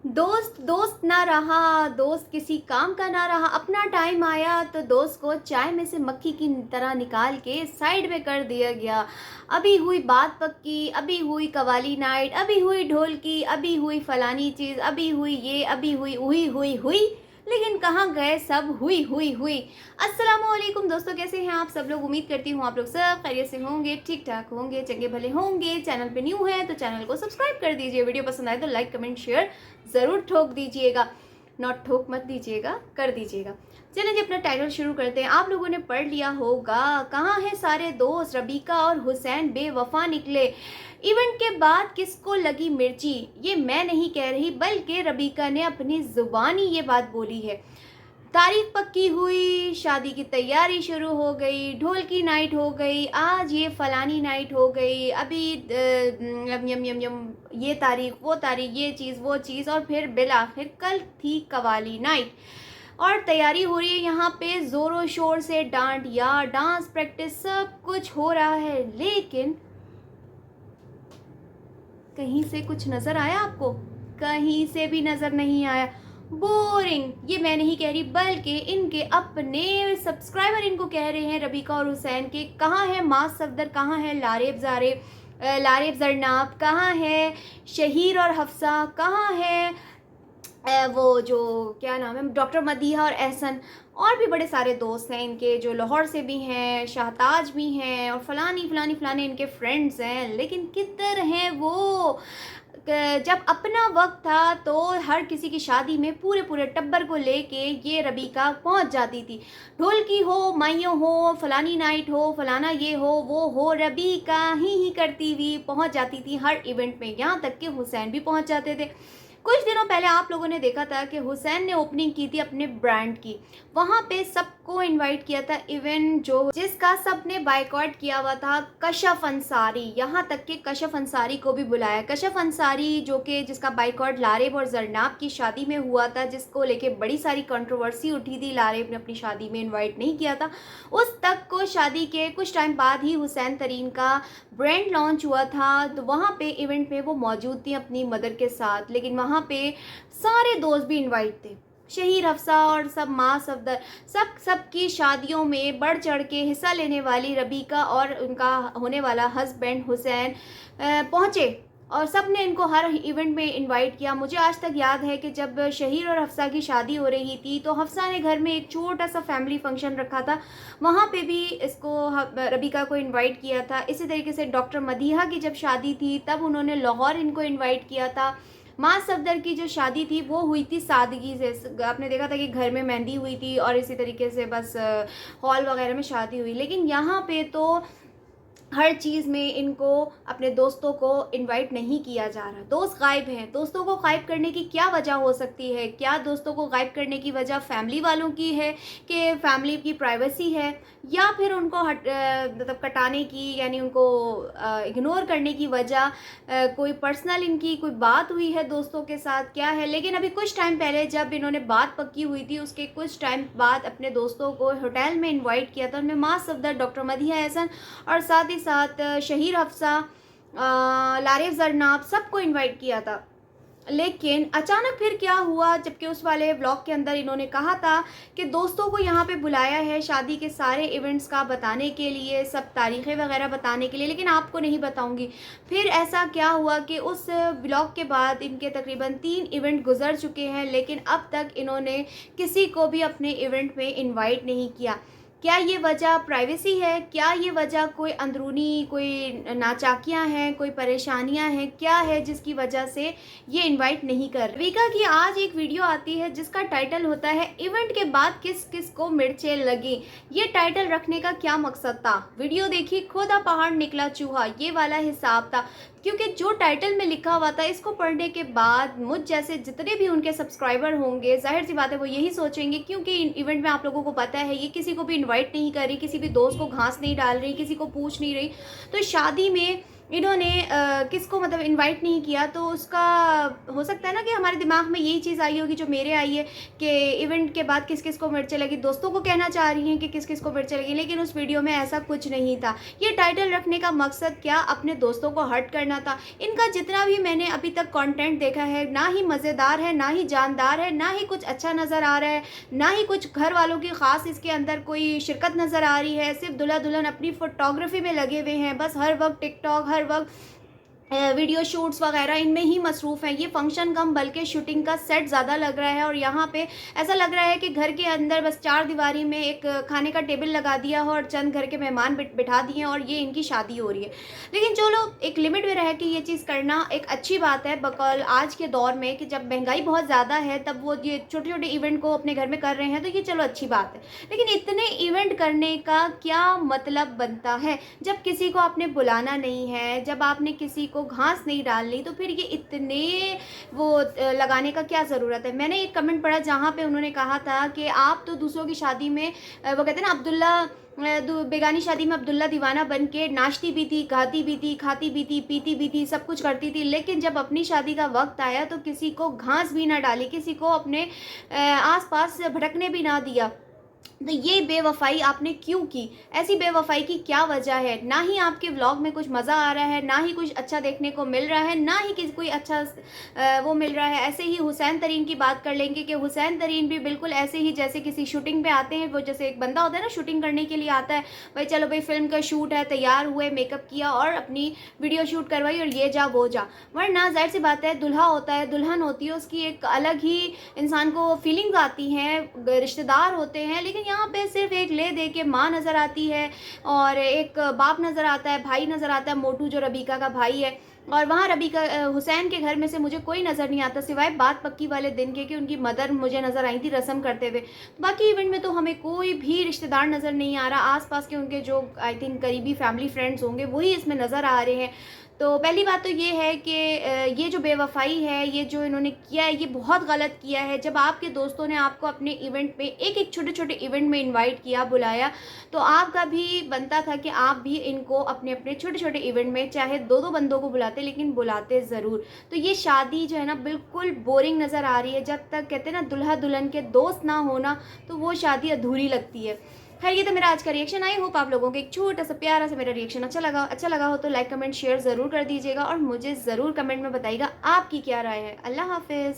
दोस्त दोस्त ना रहा, दोस्त किसी काम का ना रहा। अपना टाइम आया तो दोस्त को चाय में से मक्खी की तरह निकाल के साइड में कर दिया गया। अभी हुई बात पक्की, अभी हुई कवाली नाइट, अभी हुई ढोल की, अभी हुई फलानी चीज़, अभी हुई ये, अभी हुई हुई हुई हुई। लेकिन कहाँ गए सब हुई हुई हुई। अस्सलामुअलैकुम दोस्तों, कैसे हैं आप सब लोग? उम्मीद करती हूँ आप लोग सब खैरियत से होंगे, ठीक ठाक होंगे, चंगे भले होंगे। चैनल पे न्यू है तो चैनल को सब्सक्राइब कर दीजिए। वीडियो पसंद आए तो लाइक कमेंट शेयर ज़रूर ठोक दीजिएगा। नॉट ठोक मत दीजिएगा, कर दीजिएगा। चलिए जी, अपना टाइटल शुरू करते हैं। आप लोगों ने पढ़ लिया होगा, कहाँ है सारे दोस्त, रबीका और हुसैन बेवफा निकले। इवेंट के बाद किसको लगी मिर्ची? ये मैं नहीं कह रही, बल्कि रबीका ने अपनी जुबानी ये बात बोली है। तारीख पक्की हुई, शादी की तैयारी शुरू हो गई, ढोल की नाइट हो गई, आज ये फलानी नाइट हो गई, अभी यम यम यम यम ये तारीख वो तारीख, ये चीज़ वो चीज़, और फिर बिल आखिर कल थी कवाली नाइट। और तैयारी हो रही है यहाँ पे ज़ोरों शोर से, डांडिया डांस प्रैक्टिस सब कुछ हो रहा है। लेकिन कहीं से कुछ नज़र आया आपको? कहीं से भी नज़र नहीं आया। बोरिंग, ये मैं नहीं कह रही, बल्कि इनके अपने सब्सक्राइबर इनको कह रहे हैं, रबीका और हुसैन के। कहाँ है मास सफदर, कहाँ है लारेब जरनाब, कहाँ है शहीर और हफ्सा, कहाँ है वो जो क्या नाम है डॉक्टर मदीहा और एहसन। और भी बड़े सारे दोस्त हैं इनके जो लाहौर से भी हैं, शाहताज भी हैं, और फलानी फलानी फलाने इनके फ्रेंड्स हैं। लेकिन किधर हैं वो? जब अपना वक्त था तो हर किसी की शादी में पूरे पूरे टब्बर को लेके ये रबीका पहुंच जाती थी। ढोल की हो, माइयों हो, फलानी नाइट हो, फलाना ये हो वो हो, रबीका ही करती हुई पहुंच जाती थी हर इवेंट में। यहाँ तक कि हुसैन भी पहुंच जाते थे। कुछ दिनों पहले आप लोगों ने देखा था कि हुसैन ने ओपनिंग की थी अपने ब्रांड की। वहाँ पे सबको इनवाइट किया था, इवेंट जो जिसका सबने बायकॉट किया हुआ था, कशफ अंसारी। यहाँ तक कि कशफ अंसारी को भी बुलाया। कशफ अंसारी जो कि जिसका बायकॉट लारेब और जरनाब की शादी में हुआ था, जिसको लेके बड़ी सारी कंट्रोवर्सी उठी थी, लारेब ने अपनी शादी में इन्वाइट नहीं किया था। उस तक को शादी के कुछ टाइम बाद ही हुसैन तरीन का ब्रांड लॉन्च हुआ था, तो वहाँ पे इवेंट में वो मौजूद थी अपनी मदर के साथ। लेकिन वहाँ पे सारे दोस्त भी इनवाइट थे, शहीर हफ्सा और सब माँ सफदर, सबकी शादियों में बढ़ चढ़ के हिस्सा लेने वाली रबीका और उनका होने वाला हस्बैंड हुसैन पहुँचे, और सब ने इनको हर इवेंट में इनवाइट किया। मुझे आज तक याद है कि जब शहीर और हफ्सा की शादी हो रही थी तो हफ्सा ने घर में एक छोटा सा फैमिली फंक्शन रखा था, वहाँ पे भी इसको रबीका को इनवाइट किया था। इसी तरीके से डॉक्टर मदीहा की जब शादी थी तब उन्होंने लाहौर इनको इनवाइट किया था। माँ सफदर की जो शादी थी वो हुई थी सादगी से। आपने देखा था कि घर में मेहंदी हुई थी और इसी तरीके से बस हॉल वगैरह में शादी हुई। लेकिन यहाँ पे तो हर चीज़ में इनको अपने दोस्तों को इनवाइट नहीं किया जा रहा। दोस्त गायब हैं। दोस्तों को गायब करने की क्या वजह हो सकती है? क्या दोस्तों को गायब करने की वजह फैमिली वालों की है कि फैमिली की प्राइवेसी है, या फिर उनको मतलब कटाने की, यानी उनको इग्नोर करने की वजह कोई पर्सनल इनकी कोई बात हुई है दोस्तों के साथ, क्या है? लेकिन अभी कुछ टाइम पहले जब इन्होंने बात पक्की हुई थी, उसके कुछ टाइम बाद अपने दोस्तों को होटल में इन्वाइट किया था। उनमें माँ सफदर, डॉक्टर मदीहा एहसन और साथ ही साथ शहीर हफ्सा, लारेब जरनाब, सबको इनवाइट किया था। लेकिन अचानक फिर क्या हुआ, जबकि उस वाले ब्लॉग के अंदर इन्होंने कहा था कि दोस्तों को यहाँ पे बुलाया है शादी के सारे इवेंट्स का बताने के लिए, सब तारीखें वगैरह बताने के लिए, लेकिन आपको नहीं बताऊंगी। फिर ऐसा क्या हुआ कि उस ब्लॉग के बाद इनके तकरीबन 3 इवेंट गुजर चुके हैं, लेकिन अब तक इन्होंने किसी को भी अपने इवेंट में इन्वाइट नहीं किया। क्या ये वजह प्राइवेसी है? क्या ये वजह कोई अंदरूनी कोई नाचाकियाँ हैं, कोई परेशानियाँ हैं? क्या है जिसकी वजह से ये इनवाइट नहीं कर रहे? रबीका की आज एक वीडियो आती है जिसका टाइटल होता है इवेंट के बाद किस किस को मिर्चें लगी। ये टाइटल रखने का क्या मकसद था? वीडियो देखी, खोदा पहाड़ निकला चूहा, ये वाला हिसाब था। क्योंकि जो टाइटल में लिखा हुआ था, इसको पढ़ने के बाद मुझ जैसे जितने भी उनके सब्सक्राइबर होंगे, जाहिर सी बात है वो यही सोचेंगे, क्योंकि इवेंट में आप लोगों को पता है ये किसी को भी इनवाइट नहीं कर रही, किसी भी दोस्त को घास नहीं डाल रही, किसी को पूछ नहीं रही। तो शादी में इन्होंने किसको मतलब इनवाइट नहीं किया, तो उसका हो सकता है ना कि हमारे दिमाग में यही चीज़ आई होगी जो मेरे आई है कि इवेंट के बाद किस किस को मिर्चें लगी, दोस्तों को कहना चाह रही हैं कि किस किस को मिर्चें लगी, लेकिन उस वीडियो में ऐसा कुछ नहीं था। ये टाइटल रखने का मकसद क्या, अपने दोस्तों को हर्ट करना था। इनका जितना भी मैंने अभी तक कंटेंट देखा है, ना ही मज़ेदार है, ना ही जानदार है, ना ही कुछ अच्छा नज़र आ रहा है, ना ही कुछ घर वालों की ख़ास इसके अंदर कोई शिरकत नज़र आ रही है। सिर्फ दूल्हा दुल्हन अपनी फ़ोटोग्राफ़ी में लगे हुए हैं, बस हर वक्त टिकटॉक, हर वक्त वीडियो शूट्स वगैरह इनमें ही मसरूफ़ हैं। ये फंक्शन कम बल्कि शूटिंग का सेट ज़्यादा लग रहा है, और यहाँ पे ऐसा लग रहा है कि घर के अंदर बस चार दीवारी में एक खाने का टेबल लगा दिया हो और चंद घर के मेहमान बिठा दिए हैं और ये इनकी शादी हो रही है। लेकिन चलो, एक लिमिट में रह के ये चीज़ करना एक अच्छी बात है, बकौल आज के दौर में कि जब महंगाई बहुत ज़्यादा है, तब वो ये छोटे छोटे इवेंट को अपने घर में कर रहे हैं, तो ये चलो अच्छी बात है। लेकिन इतने इवेंट करने का क्या मतलब बनता है जब किसी को आपने बुलाना नहीं है, जब आपने किसी को घास नहीं डालनी, तो फिर ये इतने वो लगाने का क्या ज़रूरत है। मैंने एक कमेंट पढ़ा जहाँ पे उन्होंने कहा था कि आप तो दूसरों की शादी में वो कहते हैं ना, बेगानी शादी में अब्दुल्ला दीवाना बन के नाचती भी थी, गाती भी थी, खाती भी थी, पीती भी थी, सब कुछ करती थी, लेकिन जब अपनी शादी का वक्त आया तो किसी को घास भी ना डाली, किसी को अपने आसपास भटकने भी ना दिया। तो ये बेवफ़ाई आपने क्यों की? ऐसी बेवफ़ाई की क्या वजह है? ना ही आपके व्लॉग में कुछ मज़ा आ रहा है, ना ही कुछ अच्छा देखने को मिल रहा है, ना ही किसी कोई अच्छा वो मिल रहा है। ऐसे ही हुसैन तरीन की बात कर लेंगे कि हुसैन तरीन भी बिल्कुल ऐसे ही जैसे किसी शूटिंग पे आते हैं, वो जैसे एक बंदा होता है ना शूटिंग करने के लिए आता है, भाई चलो भाई फ़िल्म का शूट है, तैयार हुए, मेकअप किया और अपनी वीडियो शूट करवाई और ये जा वो जा। वरना ज़ाहिर-सी बात है, दूल्हा होता है, दुल्हन होती है, उसकी एक अलग ही इंसान को फीलिंग्स आती हैं, रिश्तेदार होते हैं, लेकिन यहाँ पे सिर्फ एक ले दे के माँ नज़र आती है और एक बाप नज़र आता है, भाई नज़र आता है, मोटू जो रबीका का भाई है, और वहाँ रबीका हुसैन के घर में से मुझे कोई नज़र नहीं आता सिवाय बात पक्की वाले दिन के कि उनकी मदर मुझे नज़र आई थी रस्म करते हुए। बाकी इवेंट में तो हमें कोई भी रिश्तेदार नज़र नहीं आ रहा। आस-पास के उनके जो आई थिंक करीबी फैमिली फ्रेंड्स होंगे वही इसमें नज़र आ रहे हैं। तो पहली बात तो ये है कि ये जो बेवफ़ाई है, ये जो इन्होंने किया है, ये बहुत गलत किया है। जब आपके दोस्तों ने आपको अपने इवेंट में एक-एक छोटे-छोटे इवेंट में इनवाइट किया, बुलाया, तो आपका भी बनता था कि आप भी इनको अपने-अपने छोटे-छोटे इवेंट में चाहे 2-2 बंदों को बुलाते, लेकिन बुलाते ज़रूर। तो ये शादी जो है ना बिल्कुल बोरिंग नज़र आ रही है। जब तक कहते हैं ना दूल्हा-दुल्हन के दोस्त ना हो ना, तो वो शादी अधूरी लगती है। खैर, ये तो मेरा आज का रिएक्शन। आई होप आप लोगों को एक छोटा-सा प्यारा-सा मेरा रिएक्शन अच्छा लगा हो तो लाइक, कमेंट, शेयर ज़रूर कर दीजिएगा और मुझे ज़रूर कमेंट में बताइएगा आपकी क्या राय है। अल्लाह हाफ़िज़।